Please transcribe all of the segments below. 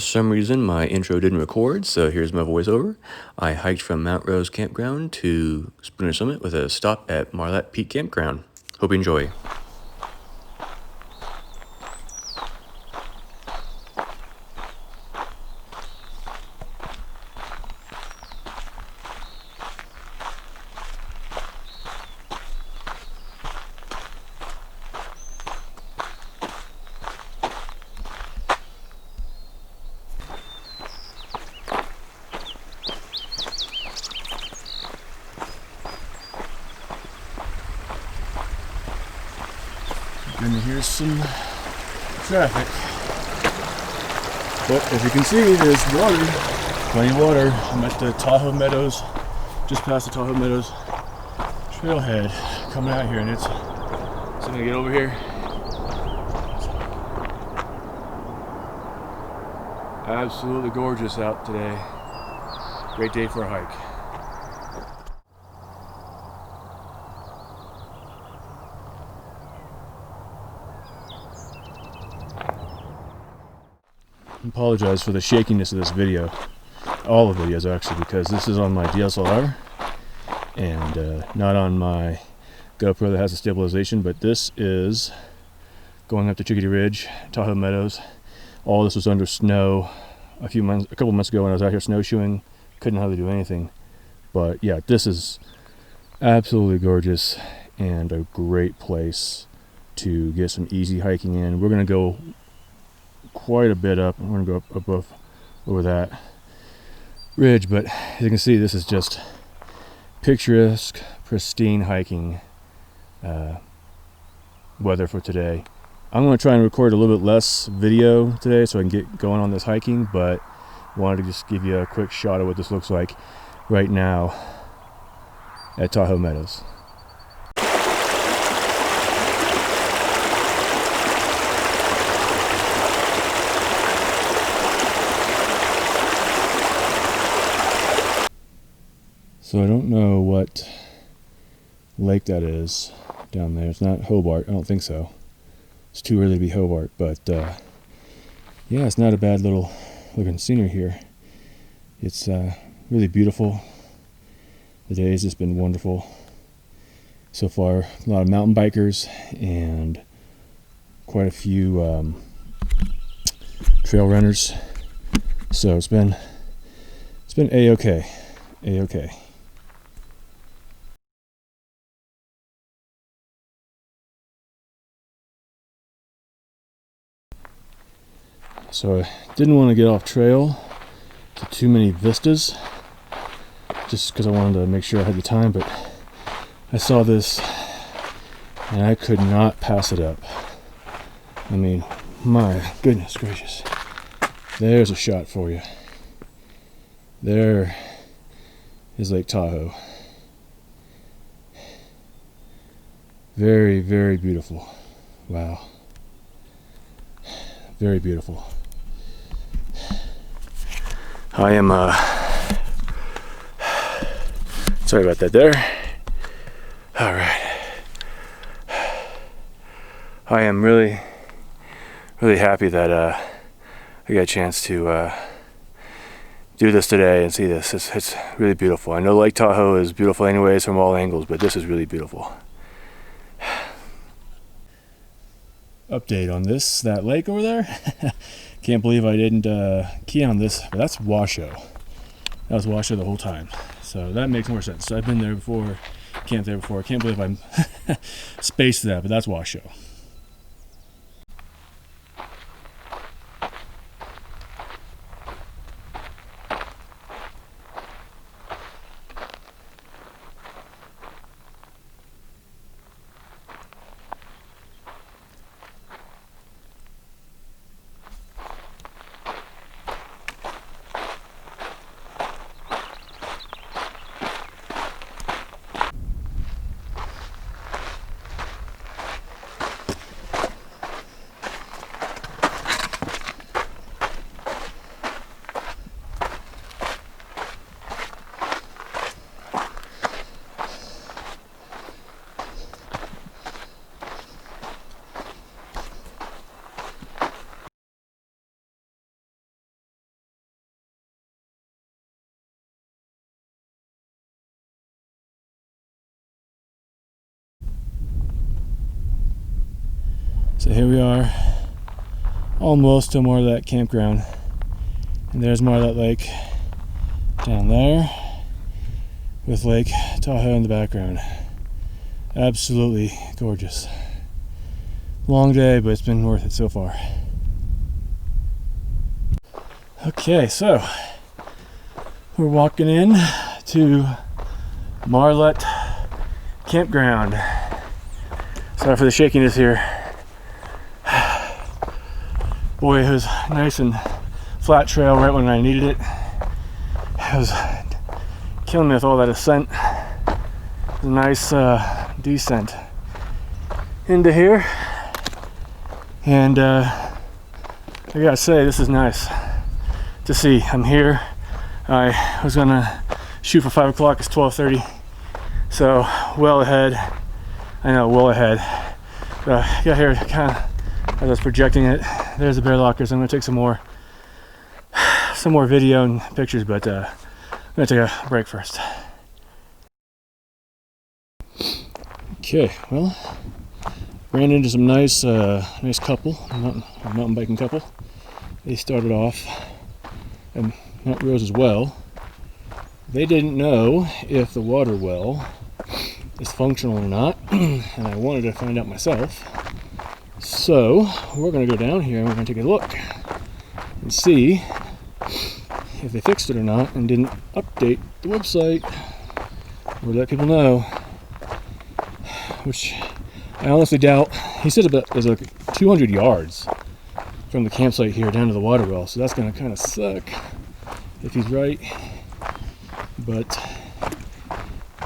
some reason, my intro didn't record, so here's my voiceover. I hiked from Marlette Campground to Spooner Summit with a stop at Marlette Campground. Hope you enjoy. And here's some traffic, but as you can see, there's water, plenty of water. I'm at the Tahoe Meadows, just past the Tahoe Meadows trailhead, coming out here, and so I'm gonna get over here. Absolutely gorgeous out today. Great day for a hike. I apologize for the shakiness of this video, all the videos actually, because this is on my DSLR and not on my GoPro that has a stabilization, but this is going up to Chickadee Ridge, Tahoe Meadows. All this was under snow a couple months ago when I was out here snowshoeing. Couldn't hardly do anything, but yeah, this is absolutely gorgeous and a great place to get some easy hiking in. We're gonna go quite a bit up. I'm going to go up above over that ridge, but as you can see, this is just picturesque, pristine hiking weather for today. I'm going to try and record a little bit less video today so I can get going on this hiking, but wanted to just give you a quick shot of what this looks like right now at Tahoe Meadows. So I don't know what lake that is down there. It's not Hobart. I don't think so. It's too early to be Hobart, but yeah, it's not a bad little looking scenery here. It's really beautiful. The day has just been wonderful so far. A lot of mountain bikers and quite a few trail runners. So it's been a-okay. A-okay. So I didn't want to get off trail to too many vistas, just because I wanted to make sure I had the time, but I saw this and I could not pass it up. I mean, my goodness gracious. There's a shot for you. There is Lake Tahoe. Very, very beautiful. Wow. Very beautiful. I am sorry about that there. All right. I am really happy that I got a chance to do this today and see this. It's really beautiful. I know Lake Tahoe is beautiful anyways from all angles, but this is really beautiful. Update on that lake over there. Can't believe I didn't key on this, but that's Washoe. That was Washoe the whole time, so that makes more sense. I've been there before, camped there before. I can't believe I'm spaced that, but that's Washoe. So here we are, almost to Marlette Campground. And there's Marlette Lake down there with Lake Tahoe in the background. Absolutely gorgeous. Long day, but it's been worth it so far. Okay, so we're walking in to Marlette Campground. Sorry for the shakiness here. Boy, it was nice and flat trail right when I needed it. It was killing me with all that ascent. It was a nice descent into here. And I gotta say, this is nice to see. I'm here. I was gonna shoot for 5 o'clock. It's 12:30, so well ahead. I know, well ahead. But I got here kind of as I was projecting it. There's the bear lockers. I'm gonna take some more video and pictures, but I'm gonna take a break first. Okay, well, ran into some nice couple, mountain biking couple. They started off at Mount Rose as well. They didn't know if the water well is functional or not, and I wanted to find out myself. So we're going to go down here and we're going to take a look and see if they fixed it or not and didn't update the website or let people know, which I honestly doubt. He said about there's like 200 yards from the campsite here down to the water well, so that's going to kind of suck if he's right. But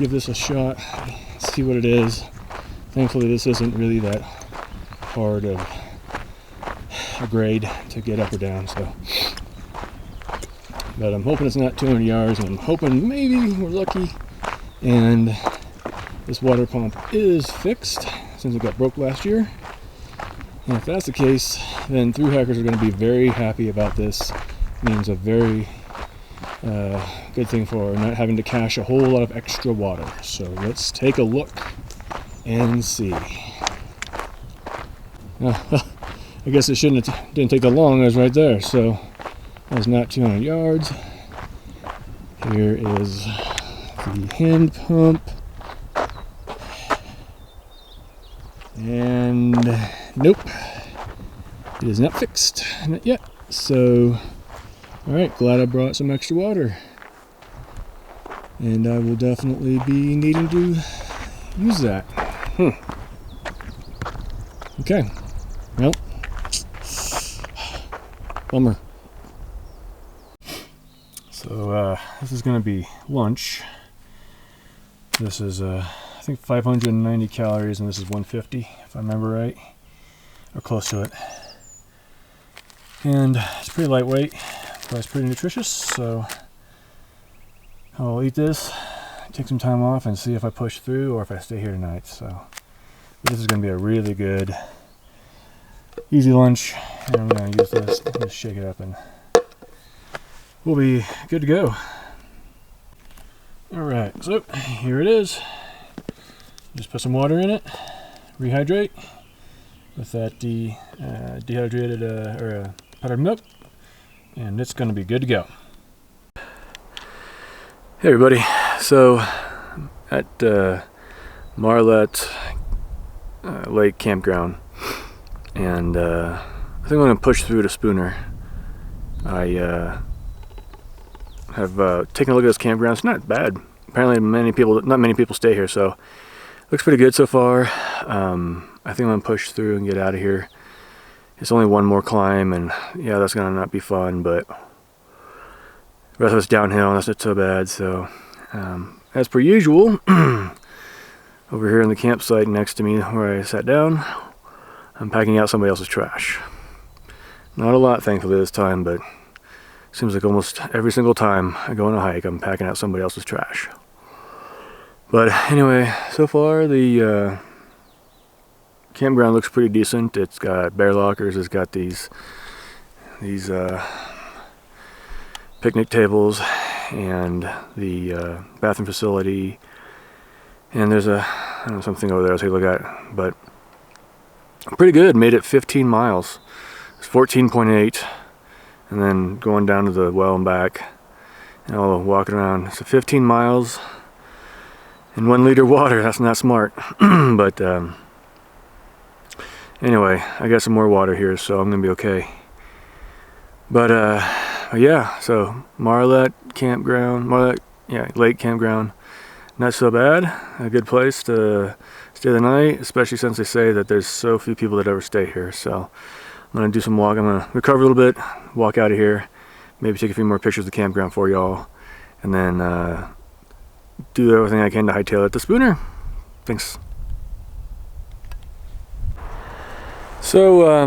give this a shot, see what it is. Thankfully, this isn't really that hard of a grade to get up or down, so. But I'm hoping it's not 200 yards, and I'm hoping maybe we're lucky and this water pump is fixed since it got broke last year. And if that's the case, then thru-hikers are going to be very happy about this. It means a very good thing for not having to cache a whole lot of extra water. So let's take a look and see. I guess it didn't take that long. It was right there. So that was not 200 yards. Here is the hand pump. And nope, it is not fixed, not yet. So, all right, glad I brought some extra water, and I will definitely be needing to use that. Okay, well, bummer. So this is going to be lunch. This is I think 590 calories, and this is 150 if I remember right, or close to it. And it's pretty lightweight, but it's pretty nutritious, so I'll eat this, take some time off, and see if I push through or if I stay here tonight. So this is going to be a really good, easy lunch, and I'm going to use this, just shake it up, and we'll be good to go. Alright, so here it is. Just put some water in it, rehydrate with that dehydrated or powdered milk, and it's going to be good to go. Hey everybody, so at Marlette Lake Campground, and I think I'm going to push through to Spooner. I have taken a look at this campground. It's not bad. Apparently not many people stay here, so looks pretty good so far. I think I'm gonna push through and get out of here. It's only one more climb, and yeah, that's gonna not be fun, but the rest of it's downhill, and that's not so bad. So as per usual, over here in the campsite next to me where I sat down, I'm packing out somebody else's trash. Not a lot, thankfully, this time, but seems like almost every single time I go on a hike, I'm packing out somebody else's trash. But anyway, so far the campground looks pretty decent. It's got bear lockers. It's got these picnic tables and the bathroom facility. And there's I don't know, something over there I'll take a look at. But pretty good. Made it 15 miles. It's 14.8, and then going down to the well and back, and all walking around. So 15 miles and 1 liter of water. That's not smart. But anyway, I got some more water here, so I'm gonna be okay. But yeah, so Marlette Campground, Lake Campground, not so bad. A good place to stay the night, especially since they say that there's so few people that ever stay here. So I'm gonna do some walk. I'm gonna recover a little bit, walk out of here, maybe take a few more pictures of the campground for y'all, and then do everything I can to hightail it to Spooner. Thanks. So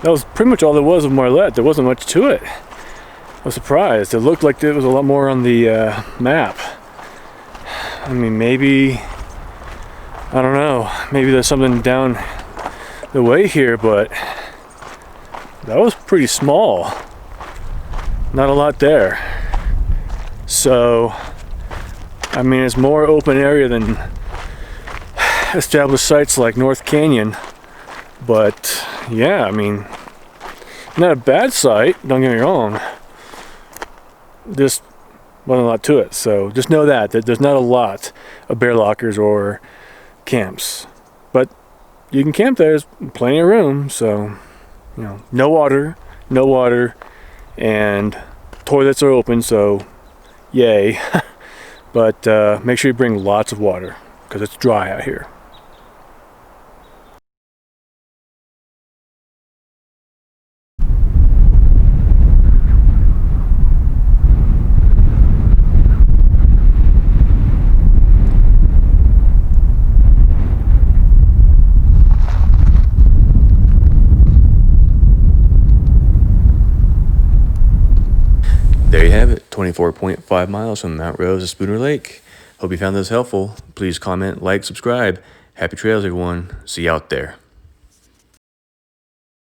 that was pretty much all there was of Marlette. There wasn't much to it. I was surprised. It looked like there was a lot more on the map. I mean, maybe, I don't know, maybe there's something down the way here, but that was pretty small. Not a lot there. So, I mean, it's more open area than established sites like North Canyon. But yeah, I mean, not a bad site, don't get me wrong. Just wasn't a lot to it. So just know that there's not a lot of bear lockers or camps. But you can camp there, there's plenty of room. So, you know, no water, and toilets are open, so yay. But make sure you bring lots of water, because it's dry out here. There you have it, 24.5 miles from Mount Rose to Spooner Lake. Hope you found this helpful. Please comment, like, subscribe. Happy trails, everyone. See you out there.